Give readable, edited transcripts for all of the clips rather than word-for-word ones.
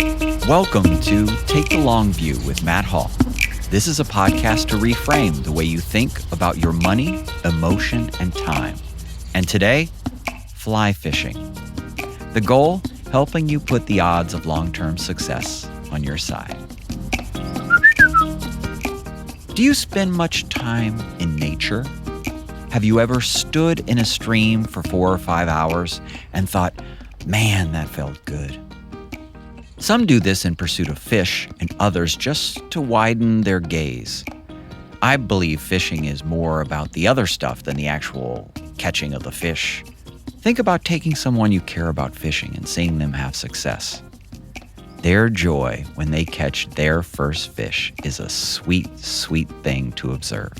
Welcome to Take the Long View with Matt Hall. This is a podcast to reframe the way you think about your money, emotion, and time. And today, fly fishing. The goal, helping you put the odds of long-term success on your side. Do you spend much time in nature? Have you ever stood in a stream for 4 or 5 hours and thought, man, that felt good? Some do this in pursuit of fish, and others just to widen their gaze. I believe fishing is more about the other stuff than the actual catching of the fish. Think about taking someone you care about fishing and seeing them have success. Their joy when they catch their first fish is a sweet, sweet thing to observe.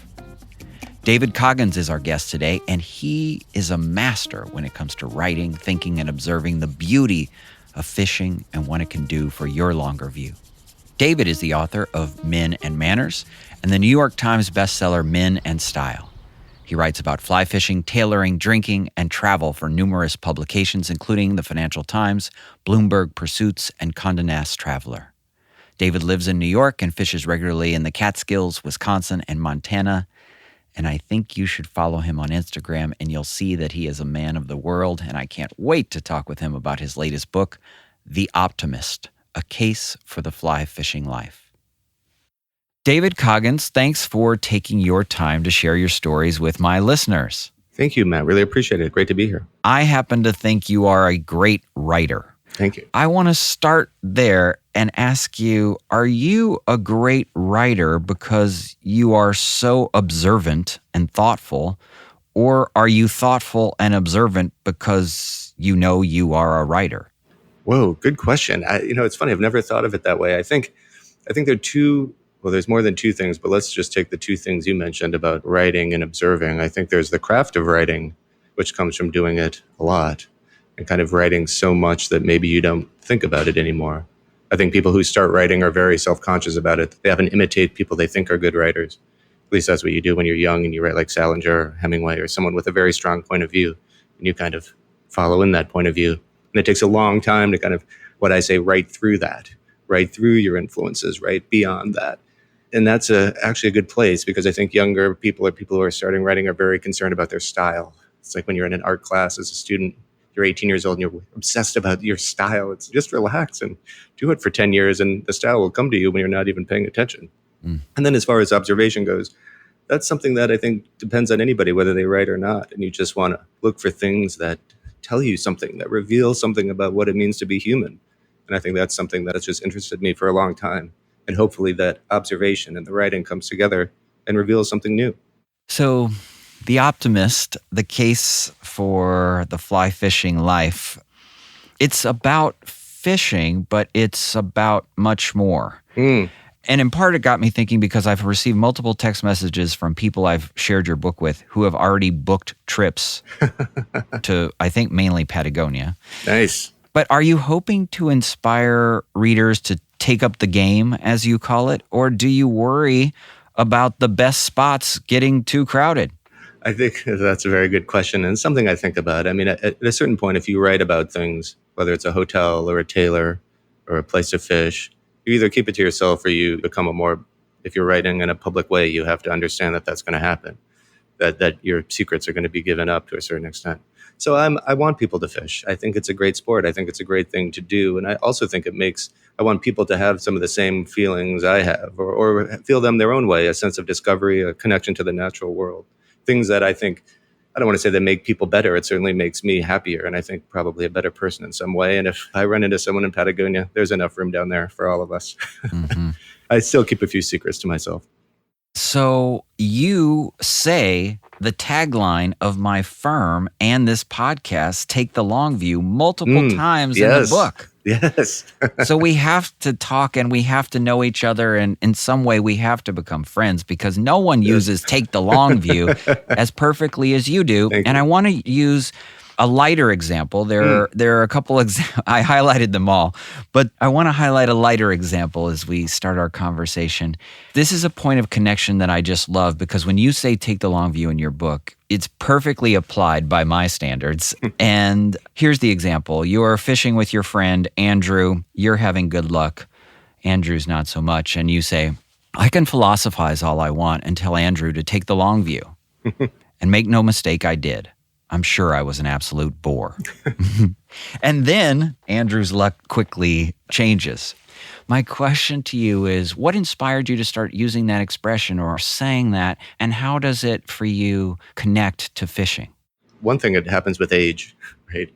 David Coggins is our guest today, and he is a master when it comes to writing, thinking, and observing the beauty of fishing and what it can do for your longer view. David is the author of Men and Manners and the New York Times bestseller Men and Style. He writes about fly fishing, tailoring, drinking, and travel for numerous publications, including the Financial Times, Bloomberg Pursuits, and Condé Nast Traveler. David lives in New York and fishes regularly in the Catskills, Wisconsin, and Montana. And I think you should follow him on Instagram, and you'll see that he is a man of the world. And I can't wait to talk with him about his latest book, The Optimist, A Case for the Fly Fishing Life. David Coggins, thanks for taking your time to share your stories with my listeners. Thank you, Matt. Really appreciate it. Great to be here. I happen to think you are a great writer. Thank you. I want to start there and ask you, are you a great writer because you are so observant and thoughtful, or are you thoughtful and observant because you know you are a writer? Whoa, good question. It's funny. I've never thought of it that way. I think there are two. Well, there's more than two things, but let's just take the two things you mentioned about writing and observing. I think there's the craft of writing, which comes from doing it a lot and kind of writing so much that maybe you don't think about it anymore. I think people who start writing are very self-conscious about it. They often imitate people they think are good writers. At least that's what you do when you're young and you write like Salinger or Hemingway or someone with a very strong point of view, and you kind of follow in that point of view. And it takes a long time to kind of, what I say, write through that, write through your influences, write beyond that. And that's actually a good place, because I think younger people or people who are starting writing are very concerned about their style. It's like when you're in an art class as a student, you're 18 years old and you're obsessed about your style. It's just relax and do it for 10 years and the style will come to you when you're not even paying attention. And then as far as observation goes, that's something that I think depends on anybody, whether they write or not. And you just want to look for things that tell you something, that reveal something about what it means to be human. And I think that's something that has just interested me for a long time. And hopefully that observation and the writing comes together and reveals something new. So, The Optimist, the case for the fly fishing life, it's about fishing, but it's about much more. And in part, it got me thinking, because I've received multiple text messages from people I've shared your book with who have already booked trips to, I think, mainly Patagonia. Nice. But are you hoping to inspire readers to take up the game, as you call it, or do you worry about the best spots getting too crowded? I think that's a very good question, and something I think about. I mean, at a certain point, if you write about things, whether it's a hotel or a tailor or a place to fish, you either keep it to yourself or you become if you're writing in a public way, you have to understand that that's going to happen, that your secrets are going to be given up to a certain extent. So I want people to fish. I think it's a great sport. I think it's a great thing to do. And I also think I want people to have some of the same feelings I have, or feel them their own way, a sense of discovery, a connection to the natural world. Things that I think, I don't want to say they make people better. It certainly makes me happier, and I think probably a better person in some way. And if I run into someone in Patagonia, there's enough room down there for all of us. I still keep a few secrets to myself. So you say the tagline of my firm and this podcast, Take the Long View, multiple times in the book. Yes. So we have to talk and we have to know each other, and in some way we have to become friends, because no one uses Take the Long View as perfectly as you do. And I want to use A lighter example, there are a couple I highlighted them all, but I want to highlight a lighter example as we start our conversation. This is a point of connection that I just love because when you say take the long view in your book, it's perfectly applied by my standards. And here's the example. You're fishing with your friend, Andrew. You're having good luck. Andrew's not so much. And you say, I can philosophize all I want and tell Andrew to take the long view. And make no mistake, I did. I'm sure I was an absolute bore. And then Andrew's luck quickly changes. My question to you is, what inspired you to start using that expression or saying that, and how does it for you connect to fishing? One thing that happens with age, right?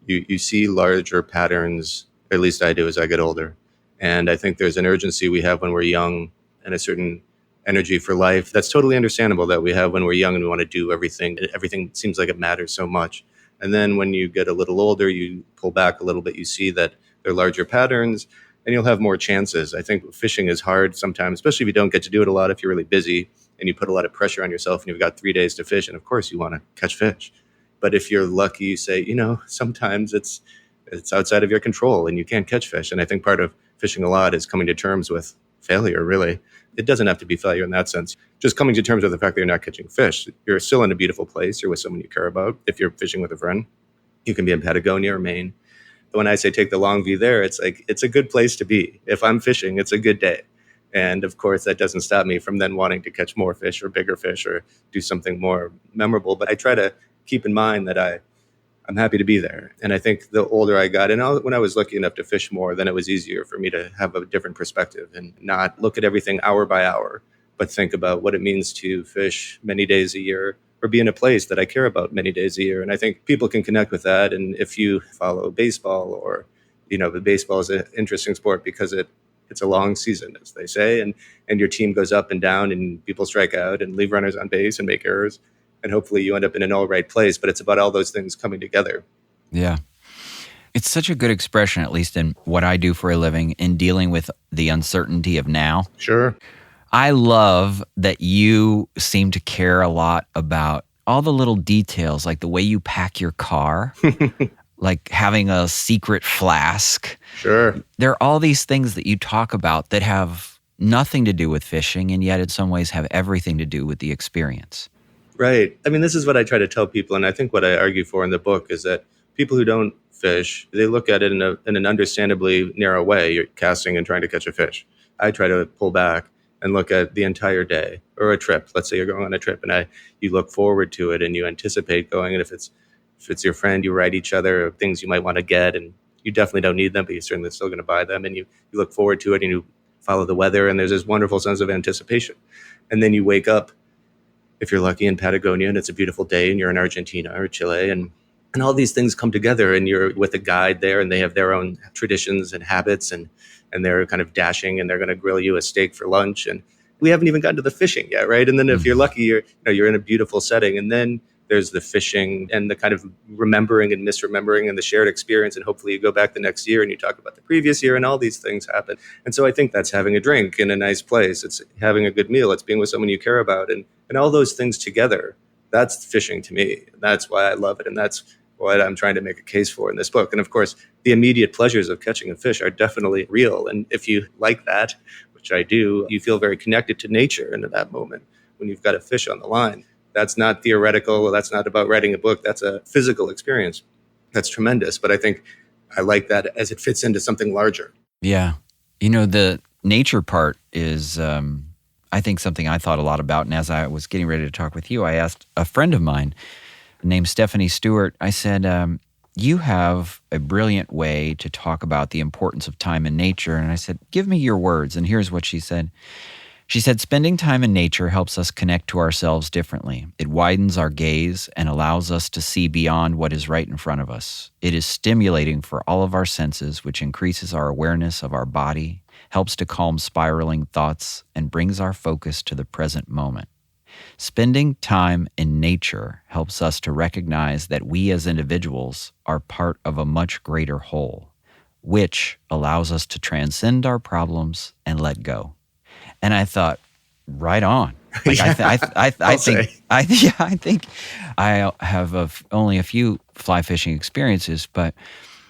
You see larger patterns, at least I do as I get older. And I think there's an urgency we have when we're young and a certain energy for life that's totally understandable that we have when we're young and we want to do everything. Everything seems like it matters so much. And then when you get a little older, you pull back a little bit, you see that there are larger patterns and you'll have more chances. I think fishing is hard sometimes, especially if you don't get to do it a lot, if you're really busy and you put a lot of pressure on yourself and you've got 3 days to fish. And of course you want to catch fish. But if you're lucky, you say, sometimes it's outside of your control and you can't catch fish. And I think part of fishing a lot is coming to terms with failure, really. It doesn't have to be failure in that sense. Just coming to terms with the fact that you're not catching fish. You're still in a beautiful place. You're with someone you care about. If you're fishing with a friend, you can be in Patagonia or Maine. But when I say take the long view there, it's like, it's a good place to be. If I'm fishing, it's a good day. And of course, that doesn't stop me from then wanting to catch more fish or bigger fish or do something more memorable. But I try to keep in mind that I'm happy to be there. And I think the older I got, and when I was lucky enough to fish more, then it was easier for me to have a different perspective and not look at everything hour by hour, but think about what it means to fish many days a year or be in a place that I care about many days a year. And I think people can connect with that. And if you follow baseball or, the baseball is an interesting sport because it's a long season, as they say, and your team goes up and down and people strike out and leave runners on base and make errors. And hopefully you end up in an all right place, but it's about all those things coming together. Yeah. It's such a good expression, at least in what I do for a living, in dealing with the uncertainty of now. Sure. I love that you seem to care a lot about all the little details, like the way you pack your car, like having a secret flask. Sure. There are all these things that you talk about that have nothing to do with fishing, and yet in some ways have everything to do with the experience. Right. I mean, this is what I try to tell people, and I think what I argue for in the book is that people who don't fish, they look at it in an understandably narrow way. You're casting and trying to catch a fish. I try to pull back and look at the entire day or a trip. Let's say you're going on a trip and you look forward to it and you anticipate going. And if it's your friend, you write each other things you might want to get, and you definitely don't need them, but you're certainly still going to buy them. And you look forward to it and you follow the weather, and there's this wonderful sense of anticipation. And then you wake up, if you're lucky, in Patagonia and it's a beautiful day and you're in Argentina or Chile, and all these things come together and you're with a guide there and they have their own traditions and habits and they're kind of dashing and they're going to grill you a steak for lunch. And we haven't even gotten to the fishing yet, right? And then if you're lucky, you're in a beautiful setting, and then there's the fishing and the kind of remembering and misremembering and the shared experience. And hopefully you go back the next year and you talk about the previous year and all these things happen. And so I think that's having a drink in a nice place. It's having a good meal. It's being with someone you care about. And all those things together, that's fishing to me. That's why I love it. And that's what I'm trying to make a case for in this book. And of course, the immediate pleasures of catching a fish are definitely real. And if you like that, which I do, you feel very connected to nature in that moment when you've got a fish on the line. That's not theoretical. That's not about writing a book. That's a physical experience. That's tremendous. But I think I like that as it fits into something larger. Yeah. The nature part is, I think, something I thought a lot about. And as I was getting ready to talk with you, I asked a friend of mine named Stephanie Stewart, I said, you have a brilliant way to talk about the importance of time in nature. And I said, give me your words. And here's what she said. She said, spending time in nature helps us connect to ourselves differently. It widens our gaze and allows us to see beyond what is right in front of us. It is stimulating for all of our senses, which increases our awareness of our body, helps to calm spiraling thoughts, and brings our focus to the present moment. Spending time in nature helps us to recognize that we as individuals are part of a much greater whole, which allows us to transcend our problems and let go. And I thought, right on. Like Yeah, I I'll think say. yeah, I think I have only a few fly fishing experiences, but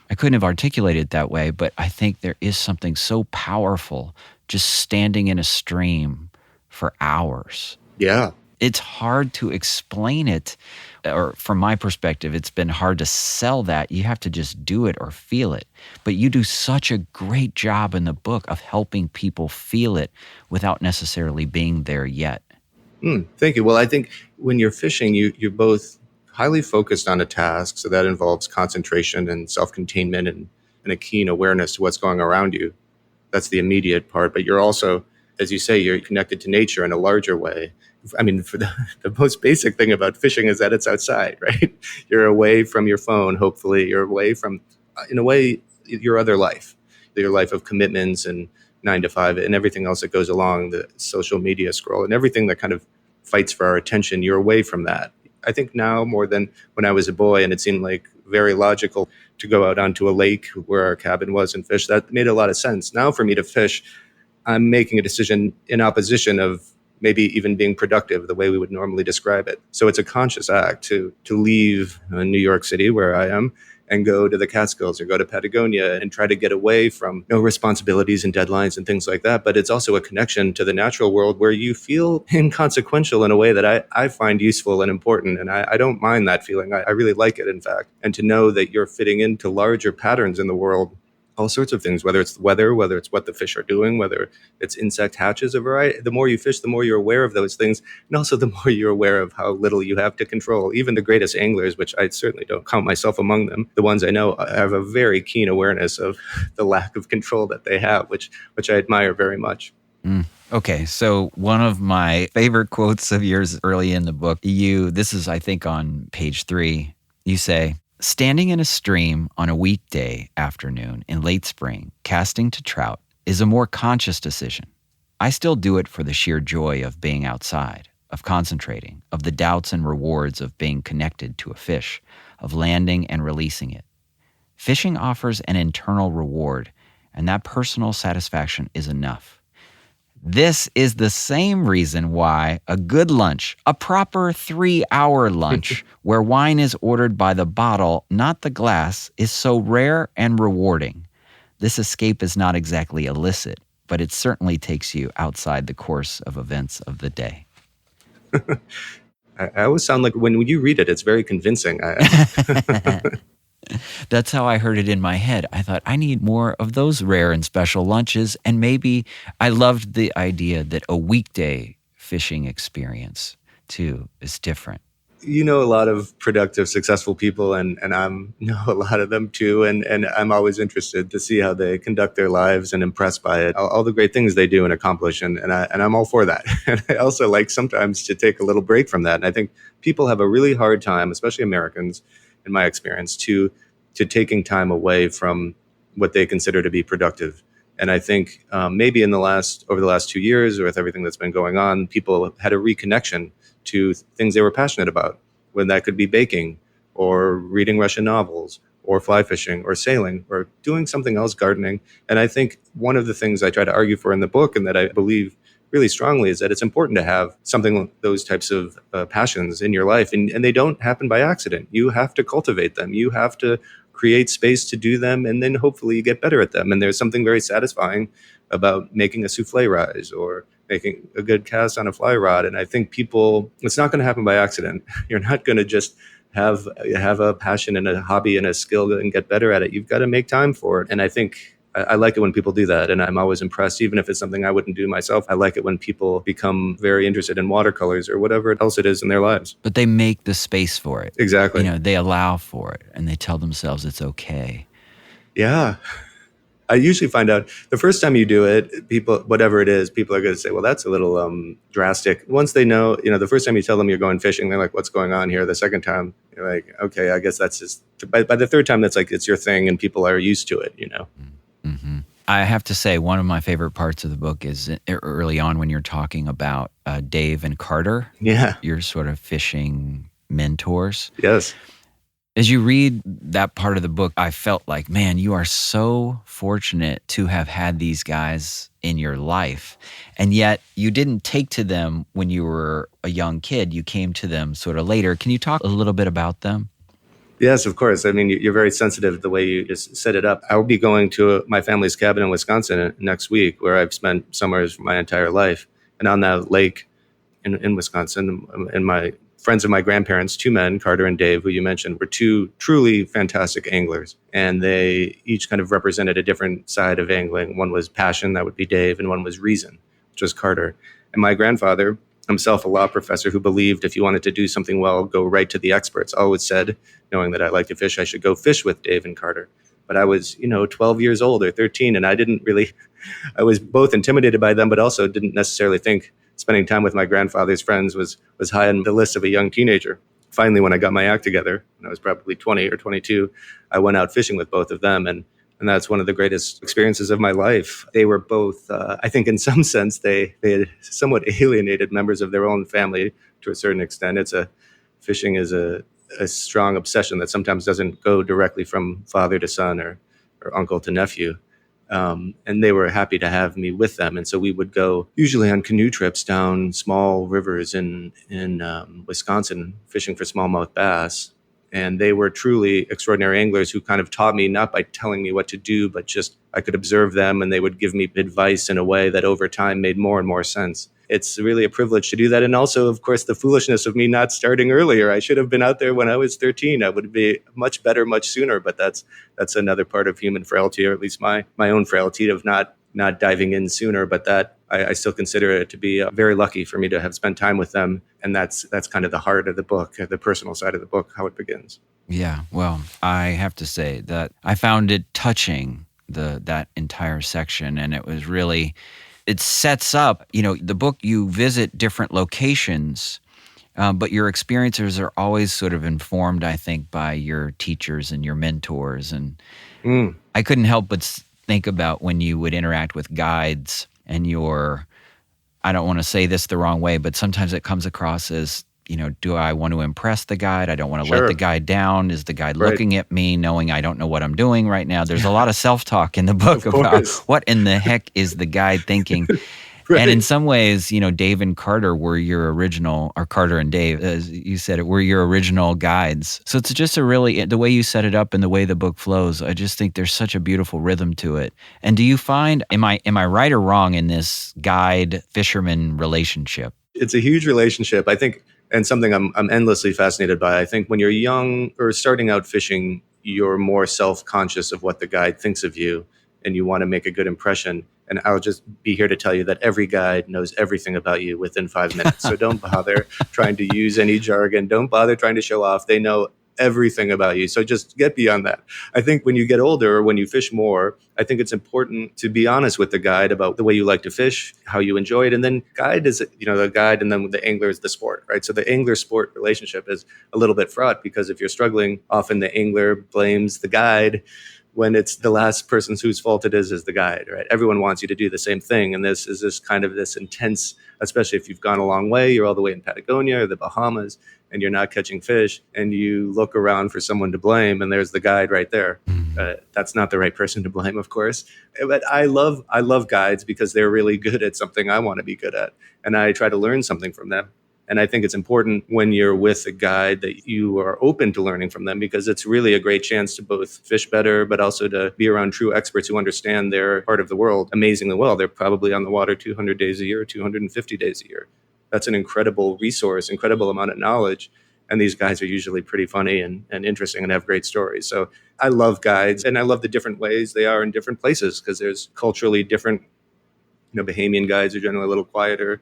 I couldn't have articulated it that way. But I think there is something so powerful just standing in a stream for hours. Yeah. It's hard to explain it, or from my perspective, it's been hard to sell that. You have to just do it or feel it. But you do such a great job in the book of helping people feel it without necessarily being there yet. Thank you. Well, I think when you're fishing, you're both highly focused on a task. So that involves concentration and self-containment and a keen awareness to what's going around you. That's the immediate part. But you're also, as you say, you're connected to nature in a larger way. I mean, for the most basic thing about fishing is that it's outside, right? You're away from your phone, hopefully. You're away from, in a way, your other life, your life of commitments and 9 to 5 and everything else that goes along, the social media scroll and everything that kind of fights for our attention. You're away from that. I think now more than when I was a boy, and it seemed like very logical to go out onto a lake where our cabin was and fish. That made a lot of sense. Now for me to fish, I'm making a decision in opposition of maybe even being productive the way we would normally describe it. So it's a conscious act to leave New York City, where I am, and go to the Catskills or go to Patagonia and try to get away from responsibilities and deadlines and things like that. But it's also a connection to the natural world where you feel inconsequential in a way that I find useful and important. And I don't mind that feeling. I really like it, in fact. And to know that you're fitting into larger patterns in the world, all sorts of things, whether it's the weather, whether it's what the fish are doing, whether it's insect hatches, a variety. The more you fish, the more you're aware of those things. And also the more you're aware of how little you have to control. Even the greatest anglers, which I certainly don't count myself among them, the ones I know have a very keen awareness of the lack of control that they have, which I admire very much. Okay, so one of my favorite quotes of yours early in the book, this is, I think, on page 3, you say, "Standing in a stream on a weekday afternoon in late spring, casting to trout, is a more conscious decision. I still do it for the sheer joy of being outside, of concentrating, of the doubts and rewards of being connected to a fish, of landing and releasing it. Fishing offers an internal reward, and that personal satisfaction is enough. This is the same reason why a good lunch, a proper 3-hour lunch, where wine is ordered by the bottle, not the glass, is so rare and rewarding. This escape is not exactly illicit, but it certainly takes you outside the course of events of the day." I always sound like when you read it, it's very convincing. That's how I heard it in my head. I thought, I need more of those rare and special lunches. And maybe I loved the idea that a weekday fishing experience, too, is different. You know a lot of productive, successful people, and I know a lot of them too. And I'm always interested to see how they conduct their lives and impressed by it, all the great things they do and accomplish. And I'm all for that. And I also like sometimes to take a little break from that. And I think people have a really hard time, especially Americans, in my experience, to taking time away from what they consider to be productive. And I think maybe over the last 2 years, with everything that's been going on, people had a reconnection to things they were passionate about, when that could be baking or reading Russian novels or fly fishing or sailing or doing something else, gardening. And I think one of the things I try to argue for in the book, and that I believe really strongly, is that it's important to have something, those types of passions in your life. And they don't happen by accident. You have to cultivate them. You have to create space to do them, and then hopefully you get better at them. And there's something very satisfying about making a souffle rise or making a good cast on a fly rod. And I think it's not going to happen by accident. You're not going to just have a passion and a hobby and a skill and get better at it. You've got to make time for it. And I think I like it when people do that. And I'm always impressed, even if it's something I wouldn't do myself. I like it when people become very interested in watercolors or whatever else it is in their lives. But they make the space for it. Exactly. They allow for it, and they tell themselves it's okay. Yeah. I usually find out the first time you do it, people, whatever it is, people are going to say, well, that's a little drastic. Once they know, the first time you tell them you're going fishing, they're like, what's going on here? The second time, you're like, okay, I guess that's just, by the third time, that's like, it's your thing and people are used to it, Mm-hmm. I have to say, one of my favorite parts of the book is early on when you're talking about Dave and Carter. Yeah. Your sort of fishing mentors. Yes. As you read that part of the book, I felt like, man, you are so fortunate to have had these guys in your life. And yet you didn't take to them when you were a young kid. You came to them sort of later. Can you talk a little bit about them? Yes, of course. I mean, you're very sensitive the way you just set it up. I'll be going to my family's cabin in Wisconsin next week, where I've spent summers my entire life. And on that lake in Wisconsin, and my friends of my grandparents, two men, Carter and Dave, who you mentioned, were two truly fantastic anglers. And they each kind of represented a different side of angling. One was passion, that would be Dave, and one was reason, which was Carter. And my grandfather, himself a law professor who believed if you wanted to do something well, go right to the experts, always said, knowing that I like to fish, I should go fish with Dave and Carter. But I was, 12 years old or 13, and I was both intimidated by them, but also didn't necessarily think spending time with my grandfather's friends was high on the list of a young teenager. Finally, when I got my act together, and I was probably 20 or 22, I went out fishing with both of them, and that's one of the greatest experiences of my life. They were both, I think in some sense, they had somewhat alienated members of their own family to a certain extent. Fishing is a strong obsession that sometimes doesn't go directly from father to son or uncle to nephew. And they were happy to have me with them. And so we would go usually on canoe trips down small rivers in Wisconsin, fishing for smallmouth bass. And they were truly extraordinary anglers who kind of taught me, not by telling me what to do, but just I could observe them and they would give me advice in a way that over time made more and more sense. It's really a privilege to do that. And also, of course, the foolishness of me not starting earlier. I should have been out there when I was 13. I would be much better, much sooner. But that's another part of human frailty, or at least my own frailty of not diving in sooner. But that I still consider it to be very lucky for me to have spent time with them. And that's kind of the heart of the book, the personal side of the book, how it begins. Yeah, well, I have to say that I found it touching, that entire section. And it was really, it sets up, the book, you visit different locations, but your experiences are always sort of informed, I think, by your teachers and your mentors. And I couldn't help but think about when you would interact with guides and I don't want to say this the wrong way, but sometimes it comes across as, do I want to impress the guide? I don't want to let the guide down. Is the guide looking at me knowing I don't know what I'm doing right now? There's a lot of self-talk in the book about what in the heck is the guide thinking? Right. And in some ways, Dave and Carter were your original, or Carter and Dave, as you said it, were your original guides. So it's just the way you set it up and the way the book flows, I just think there's such a beautiful rhythm to it. And do you find, am I right or wrong in this guide-fisherman relationship? It's a huge relationship, I think, and something I'm endlessly fascinated by. I think when you're young or starting out fishing, you're more self-conscious of what the guide thinks of you, and you want to make a good impression. And I'll just be here to tell you that every guide knows everything about you within 5 minutes. So don't bother trying to use any jargon. Don't bother trying to show off. They know everything about you. So just get beyond that. I think when you get older or when you fish more, I think it's important to be honest with the guide about the way you like to fish, how you enjoy it. And then guide is, the guide, and then the angler is the sport, right? So the angler-sport relationship is a little bit fraught because if you're struggling, often the angler blames the guide when it's the last person whose fault it is the guide, right? Everyone wants you to do the same thing. And this is this intense, especially if you've gone a long way, you're all the way in Patagonia or the Bahamas, and you're not catching fish, and you look around for someone to blame, and there's the guide right there. That's not the right person to blame, of course. But I love guides because they're really good at something I want to be good at, and I try to learn something from them. And I think it's important when you're with a guide that you are open to learning from them, because it's really a great chance to both fish better, but also to be around true experts who understand their part of the world amazingly well. They're probably on the water 200 days a year, 250 days a year. That's an incredible resource, incredible amount of knowledge. And these guys are usually pretty funny and interesting and have great stories. So I love guides, and I love the different ways they are in different places, because there's culturally different, Bahamian guides are generally a little quieter.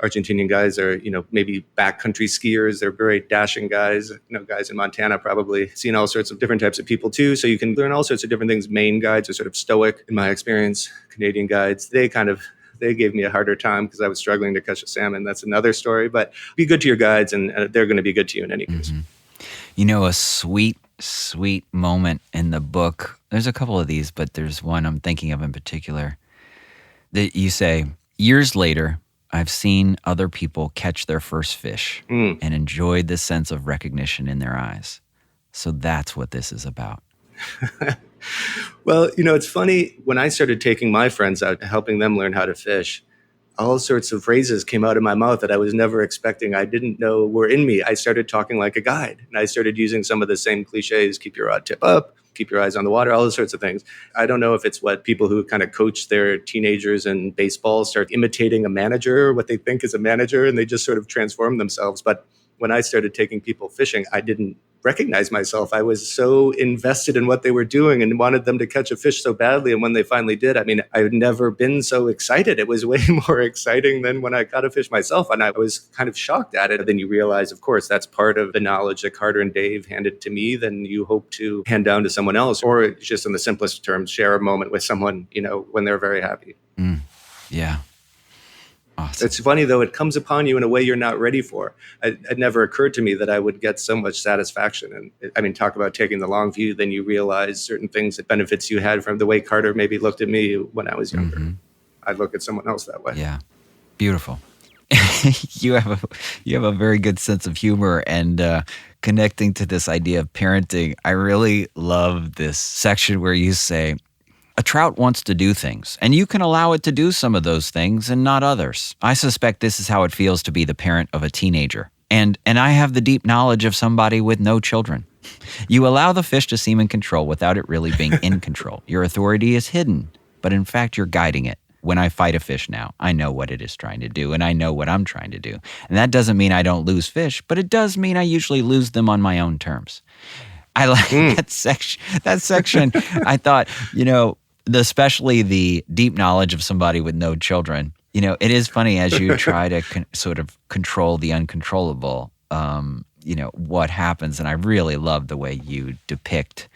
Argentinian guys are, maybe backcountry skiers. They're very dashing guys. Guys in Montana probably seen all sorts of different types of people too. So you can learn all sorts of different things. Maine guides are sort of stoic in my experience. Canadian guides, they gave me a harder time because I was struggling to catch a salmon. That's another story. But be good to your guides, and they're going to be good to you in any case. Mm-hmm. A sweet, sweet moment in the book. There's a couple of these, but there's one I'm thinking of in particular. That you say, years later, I've seen other people catch their first fish and enjoyed the sense of recognition in their eyes. So that's what this is about. Well, it's funny. When I started taking my friends out, helping them learn how to fish, all sorts of phrases came out of my mouth that I was never expecting. I didn't know were in me. I started talking like a guide, and I started using some of the same cliches: keep your rod tip up, keep your eyes on the water, all those sorts of things. I don't know if it's what people who kind of coach their teenagers in baseball start imitating a manager, or what they think is a manager, and they just sort of transform themselves. But when I started taking people fishing, I didn't recognize myself. I was so invested in what they were doing and wanted them to catch a fish so badly. And when they finally did, I mean, I had never been so excited. It was way more exciting than when I caught a fish myself. And I was kind of shocked at it. And then you realize, of course, that's part of the knowledge that Carter and Dave handed to me, then you hope to hand down to someone else, or just in the simplest terms, share a moment with someone, when they're very happy. Yeah. Awesome. It's funny, though, it comes upon you in a way you're not ready for. It never occurred to me that I would get so much satisfaction. And talk about taking the long view, then you realize certain things, that benefits you had from the way Carter maybe looked at me when I was younger. Mm-hmm. I'd look at someone else that way. Yeah. Beautiful. You have a very good sense of humor, and connecting to this idea of parenting, I really love this section where you say, a trout wants to do things, and you can allow it to do some of those things and not others. I suspect this is how it feels to be the parent of a teenager. And I have the deep knowledge of somebody with no children. You allow the fish to seem in control without it really being in control. Your authority is hidden, but in fact, you're guiding it. When I fight a fish now, I know what it is trying to do, and I know what I'm trying to do. And that doesn't mean I don't lose fish, but it does mean I usually lose them on my own terms. I like that section. That section, I thought, especially the deep knowledge of somebody with no children. It is funny as you try to sort of control the uncontrollable, what happens. And I really love the way you depict,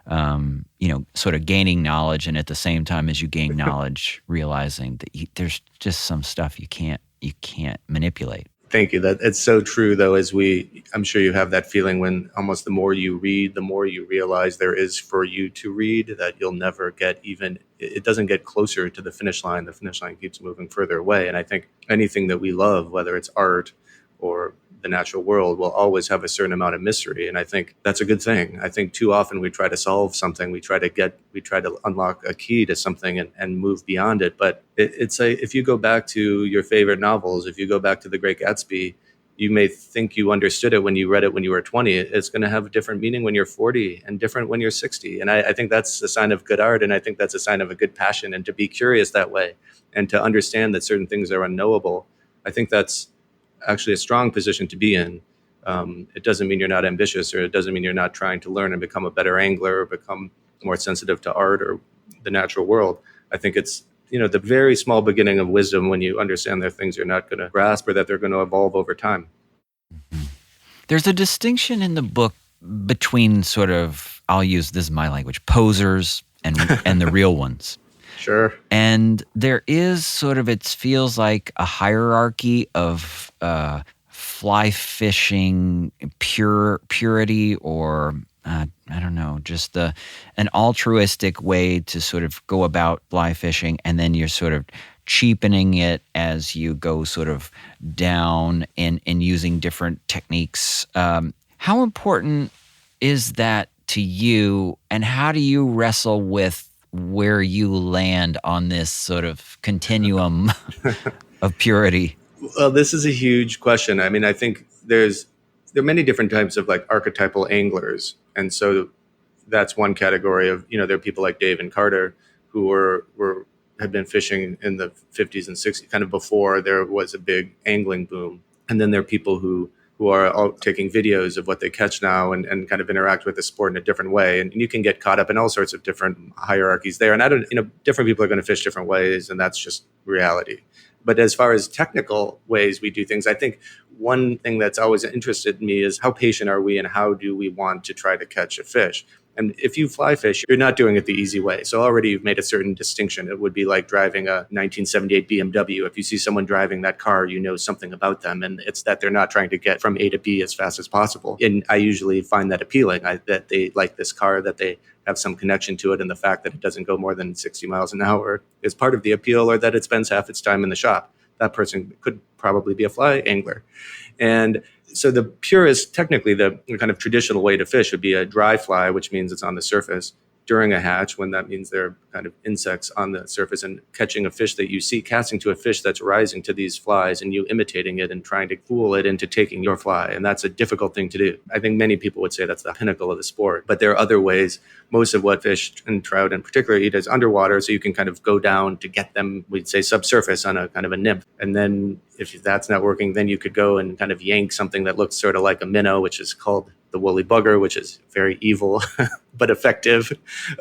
sort of gaining knowledge, and at the same time as you gain knowledge, realizing that there's just some stuff you can't manipulate. Thank you. It's so true, though, I'm sure you have that feeling when almost the more you read, the more you realize there is for you to read, that you'll never it doesn't get closer to the finish line. The finish line keeps moving further away. And I think anything that we love, whether it's art or the natural world, will always have a certain amount of mystery. And I think that's a good thing. I think too often we try to solve something, we try to unlock a key to something and move beyond it. But if you go back to your favorite novels, if you go back to The Great Gatsby, you may think you understood it when you read it when you were 20. It's going to have a different meaning when you're 40 and different when you're 60. And I think that's a sign of good art. And I think that's a sign of a good passion, and to be curious that way and to understand that certain things are unknowable. I think that's actually a strong position to be in. It doesn't mean you're not ambitious, or it doesn't mean you're not trying to learn and become a better angler or become more sensitive to art or the natural world. I think it's, the very small beginning of wisdom when you understand there are things you're not going to grasp, or that they're going to evolve over time. Mm-hmm. There's a distinction in the book between sort of, I'll use, this is my language, posers and the real ones. Sure. And there is sort of, it feels like a hierarchy of fly fishing purity, or I don't know, just an altruistic way to sort of go about fly fishing, and then you're sort of cheapening it as you go sort of down in using different techniques. How important is that to you, and how do you wrestle with where you land on this sort of continuum of purity? Well, this is a huge question. I think there are many different types of like archetypal anglers. And so that's one category of, there are people like Dave and Carter who had been fishing in the 50s and 60s, kind of before there was a big angling boom. And then there are people who are all taking videos of what they catch now and kind of interact with the sport in a different way. And you can get caught up in all sorts of different hierarchies there. And different people are going to fish different ways, and that's just reality. But as far as technical ways we do things, I think one thing that's always interested me is how patient are we, and how do we want to try to catch a fish? And if you fly fish, you're not doing it the easy way. So already you've made a certain distinction. It would be like driving a 1978 BMW. If you see someone driving that car, you know something about them. And it's that they're not trying to get from A to B as fast as possible. And I usually find that appealing, that they like this car, that they have some connection to it. And the fact that it doesn't go more than 60 miles an hour is part of the appeal, or that it spends half its time in the shop. that person could probably be a fly angler. And so the purest, technically the kind of traditional way to fish would be a dry fly, which means it's on the surface during a hatch, when that means there are kind of insects on the surface, and catching a fish that you see, casting to a fish that's rising to these flies and you imitating it and trying to fool it into taking your fly. And that's a difficult thing to do. I think many people would say that's the pinnacle of the sport, but there are other ways. Most of what fish and trout in particular eat is underwater, so you can kind of go down to get them, we'd say subsurface, on a kind of a nymph. And then if that's not working, then you could go and kind of yank something that looks sort of like a minnow, which is called the woolly bugger, which is very evil but effective.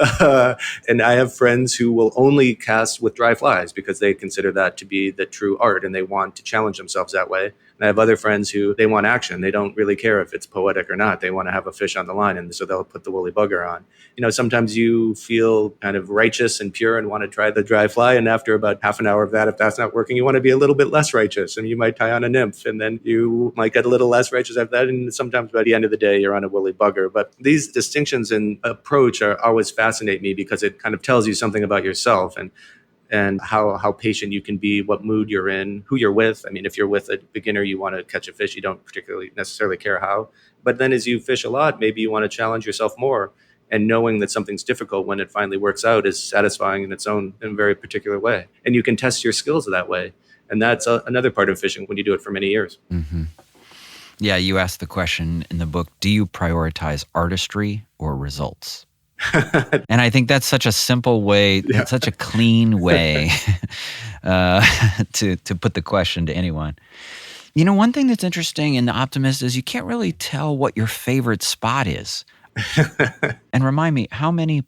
And I have friends who will only cast with dry flies because they consider that to be the true art and they want to challenge themselves that way. And I have other friends who they want action. They don't really care if it's poetic or not. They want to have a fish on the line, and so they'll put the woolly bugger on. Sometimes you feel kind of righteous and pure and want to try the dry fly, and after about half an hour of that, if that's not working, you want to be a little bit less righteous, and you might tie on a nymph, and then you might get a little less righteous after that, and sometimes by the end of the day, you're on a woolly bugger. But these distinctions in approach are always fascinate me because it kind of tells you something about yourself and how patient you can be, what mood you're in, who you're with. I mean, if you're with a beginner, you want to catch a fish, you don't particularly necessarily care how. But then as you fish a lot, maybe you want to challenge yourself more. And knowing that something's difficult when it finally works out is satisfying in its own in a very particular way. And you can test your skills that way. And that's another part of fishing when you do it for many years. Mm-hmm. Yeah, you asked the question in the book, do you prioritize artistry or results? And I think that's such a simple way, that's such a clean way to put the question to anyone. One thing that's interesting in The Optimist is you can't really tell what your favorite spot is. And remind me, how many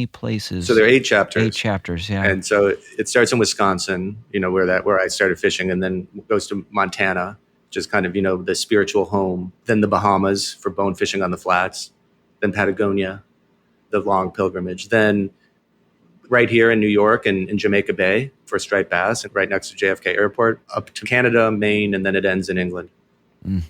places? So there are 8 chapters. 8 chapters, yeah. And so it starts in Wisconsin, where I started fishing, and then goes to Montana, which is kind of, the spiritual home. Then the Bahamas for bone fishing on the flats. Then Patagonia, the long pilgrimage. Then right here in New York and in Jamaica Bay for striped bass, and right next to JFK Airport, up to Canada, Maine, and then it ends in England. I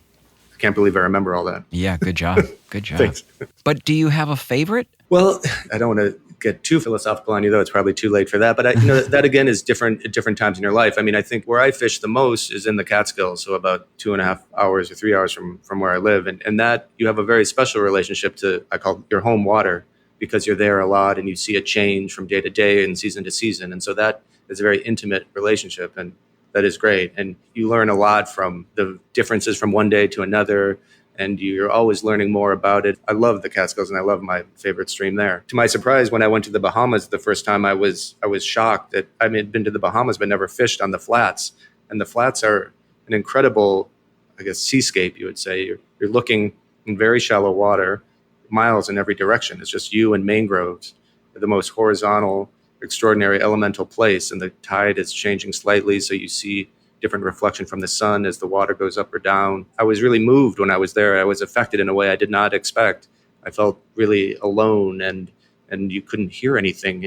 can't believe I remember all that. Yeah, good job. Good job. Thanks. But do you have a favorite? Well, I don't want to get too philosophical on you, though. It's probably too late for that. But that again is different at different times in your life. I mean, I think where I fish the most is in the Catskills, so about 2.5 hours or 3 hours from where I live. And that you have a very special relationship to, I call your home water, because you're there a lot and you see a change from day to day and season to season. And so that is a very intimate relationship, and that is great. And you learn a lot from the differences from one day to another, and you're always learning more about it. I love the Catskills, and I love my favorite stream there. To my surprise, when I went to the Bahamas the first time, I was shocked that I had been to the Bahamas but never fished on the flats. And the flats are an incredible, I guess, seascape, you would say. You're looking in very shallow water, miles in every direction. It's just you and mangroves. They're the most horizontal, extraordinary elemental place, and the tide is changing slightly, so you see different reflection from the sun as the water goes up or down. I was really moved when I was there. I was affected in a way I did not expect. I felt really alone, and you couldn't hear anything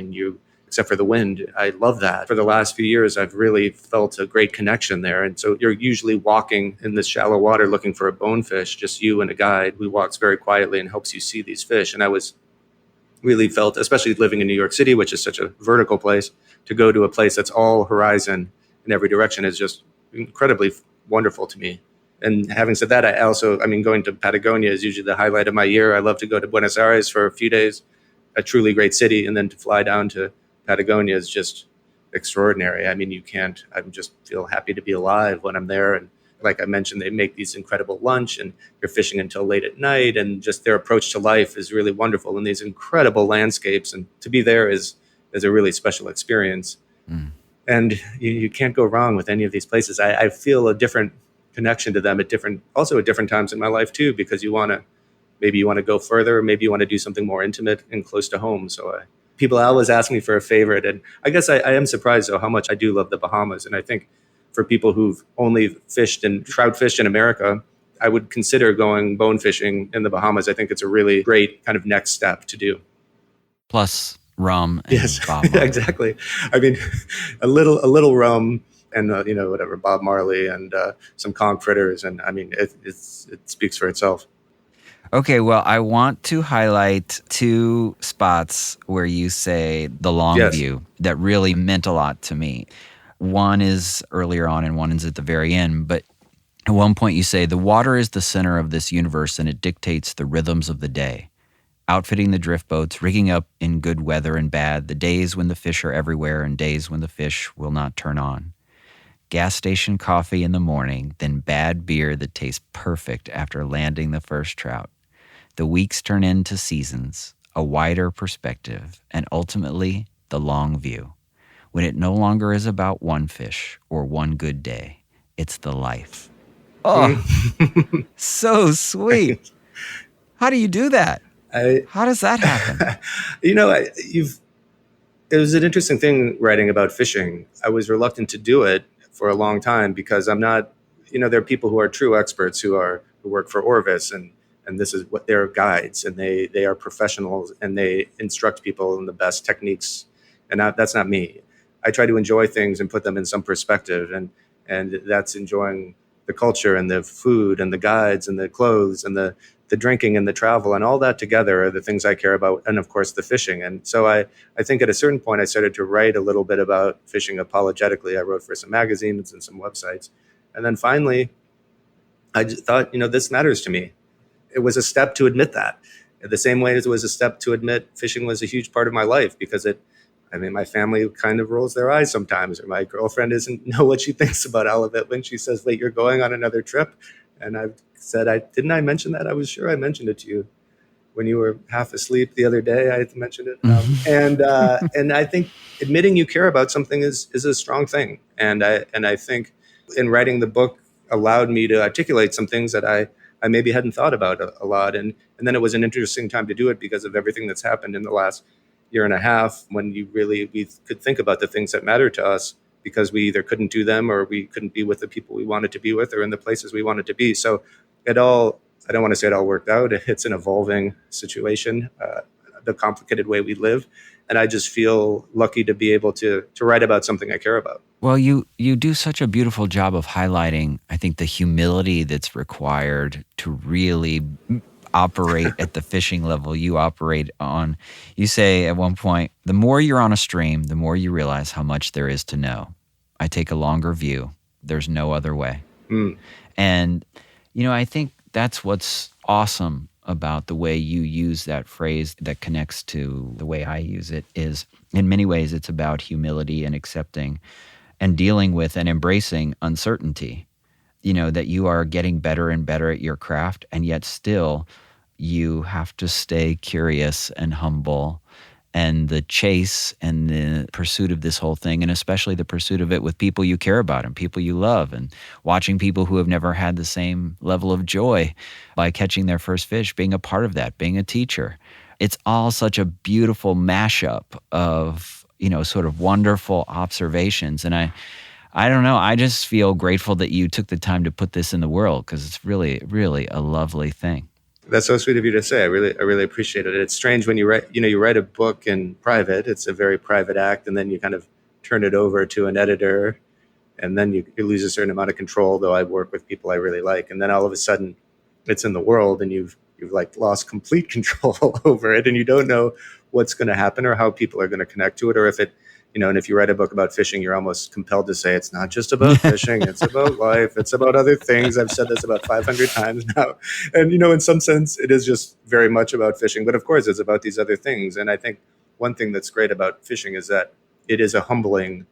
except for the wind. I love that. For the last few years, I've really felt a great connection there. And so you're usually walking in this shallow water looking for a bonefish, just you and a guide who walks very quietly and helps you see these fish. And I was really felt, especially living in New York City, which is such a vertical place, to go to a place that's all horizon in every direction is just incredibly wonderful to me. And having said that, going to Patagonia is usually the highlight of my year. I love to go to Buenos Aires for a few days, a truly great city, and then to fly down to Patagonia is just extraordinary. I mean, I just feel happy to be alive when I'm there. And like I mentioned, they make these incredible lunch, and you're fishing until late at night, and just their approach to life is really wonderful in these incredible landscapes. And to be there is a really special experience. And you can't go wrong with any of these places. I feel a different connection to them at different times in my life too, because maybe you want to go further, maybe you want to do something more intimate and close to home. So people always ask me for a favorite, and I guess I am surprised though how much I do love the Bahamas. And I think for people who've only trout fished in America, I would consider going bone fishing in the Bahamas. I think it's a really great kind of next step to do. Plus rum and yes, Bob Marley. Exactly. I mean, a little rum and whatever, Bob Marley and some conch fritters, and I mean it speaks for itself. Okay, well, I want to highlight 2 spots where you say the long Yes. view that really meant a lot to me. One is earlier on and one is at the very end. But at one point you say, the water is the center of this universe and it dictates the rhythms of the day. Outfitting the drift boats, rigging up in good weather and bad, the days when the fish are everywhere and days when the fish will not turn on. Gas station coffee in the morning, then bad beer that tastes perfect after landing the first trout. The weeks turn into seasons, a wider perspective, and ultimately the long view. When it no longer is about one fish or one good day, it's the life. Oh, so sweet. How do you do that? How does that happen? It was an interesting thing writing about fishing. I was reluctant to do it for a long time because I'm not, there are people who are true experts who work for Orvis and this is what they're guides and they are professionals and they instruct people in the best techniques. And that's not me. I try to enjoy things and put them in some perspective and that's enjoying the culture and the food and the guides and the clothes and the drinking and the travel and all that together are the things I care about. And of course the fishing. And so I think at a certain point I started to write a little bit about fishing apologetically. I wrote for some magazines and some websites. And then finally I just thought, this matters to me. It was a step to admit that. The same way as it was a step to admit fishing was a huge part of my life because my family kind of rolls their eyes sometimes, or my girlfriend doesn't know what she thinks about all of it when she says, wait, you're going on another trip? And I've said, didn't I mention that? I was sure I mentioned it to you when you were half asleep the other day. I mentioned it. And I think admitting you care about something is a strong thing. And I think in writing the book allowed me to articulate some things that I maybe hadn't thought about a lot. And then it was an interesting time to do it because of everything that's happened in the last year and a half when we could think about the things that matter to us because we either couldn't do them or we couldn't be with the people we wanted to be with or in the places we wanted to be. So I don't want to say it all worked out. It's an evolving situation, the complicated way we live. And I just feel lucky to be able to write about something I care about. Well, you do such a beautiful job of highlighting, I think, the humility that's required to really operate at the fishing level you operate on. You say at one point, the more you're on a stream, the more you realize how much there is to know. I take a longer view. There's no other way. And, I think that's what's awesome about the way you use that phrase that connects to the way I use it is, in many ways, it's about humility and accepting and dealing with and embracing uncertainty. That you are getting better and better at your craft, and yet still you have to stay curious and humble. And the chase and the pursuit of this whole thing, and especially the pursuit of it with people you care about and people you love, and watching people who have never had the same level of joy by catching their first fish, being a part of that, being a teacher. It's all such a beautiful mashup of, sort of wonderful observations. And I don't know. I just feel grateful that you took the time to put this in the world because it's really, really a lovely thing. That's so sweet of you to say. I really appreciate it. It's strange when you write a book in private. It's a very private act, and then you kind of turn it over to an editor, and then you lose a certain amount of control. Though I work with people I really like, and then all of a sudden, it's in the world, and you've like lost complete control over it, and you don't know what's going to happen or how people are going to connect to it, or if it. And if you write a book about fishing, you're almost compelled to say it's not just about fishing, it's about life, it's about other things. I've said this about 500 times now. And, in some sense, it is just very much about fishing. But of course, it's about these other things. And I think one thing that's great about fishing is that it is a humbling,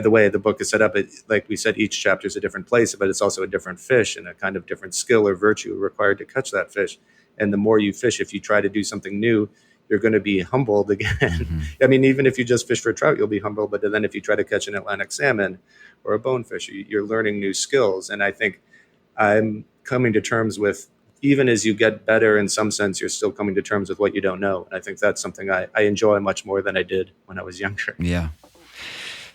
the way the book is set up. Like we said, each chapter is a different place, but it's also a different fish and a kind of different skill or virtue required to catch that fish. And the more you fish, if you try to do something new, you're going to be humbled again. Mm-hmm. Even if you just fish for trout, you'll be humbled. But then if you try to catch an Atlantic salmon or a bonefish, you're learning new skills. And I think I'm coming to terms with, even as you get better, in some sense, you're still coming to terms with what you don't know. And I think that's something I enjoy much more than I did when I was younger. Yeah.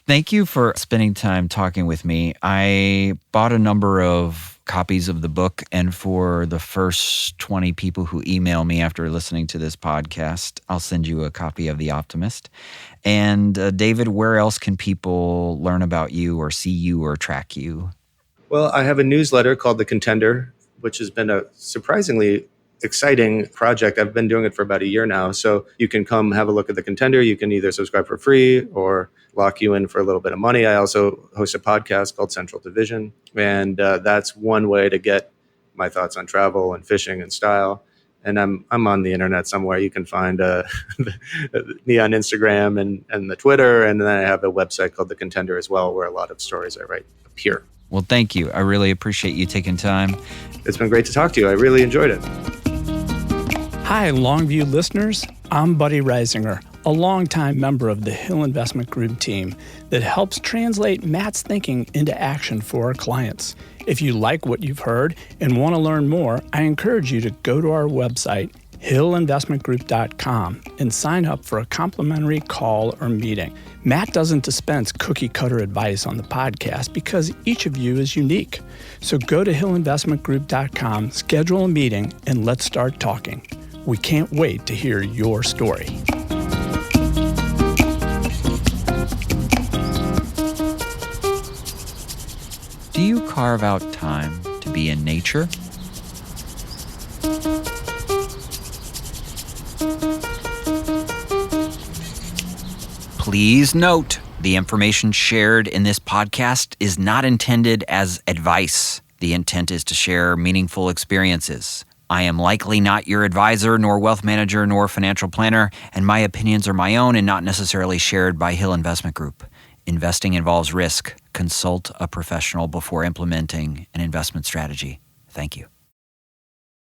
Thank you for spending time talking with me. I bought a number of copies of the book, and for the first 20 people who email me after listening to this podcast, I'll send you a copy of The Optimist. And David, where else can people learn about you or see you or track you? Well, I have a newsletter called The Contender, which has been a surprisingly exciting project. I've been doing it for about a year now. So you can come have a look at The Contender. You can either subscribe for free or lock you in for a little bit of money. I also host a podcast called Central Division. And that's one way to get my thoughts on travel and fishing and style. And I'm on the internet somewhere. You can find me on Instagram and the Twitter. And then I have a website called The Contender as well, where a lot of stories I write appear. Well, thank you. I really appreciate you taking time. It's been great to talk to you. I really enjoyed it. Hi, Longview listeners. I'm Buddy Reisinger, a longtime member of the Hill Investment Group team that helps translate Matt's thinking into action for our clients. If you like what you've heard and want to learn more, I encourage you to go to our website, hillinvestmentgroup.com, and sign up for a complimentary call or meeting. Matt doesn't dispense cookie-cutter advice on the podcast because each of you is unique. So go to hillinvestmentgroup.com, schedule a meeting, and let's start talking. We can't wait to hear your story. Do you carve out time to be in nature? Please note, the information shared in this podcast is not intended as advice. The intent is to share meaningful experiences. I am likely not your advisor, nor wealth manager, nor financial planner, and my opinions are my own and not necessarily shared by Hill Investment Group. Investing involves risk. Consult a professional before implementing an investment strategy. Thank you.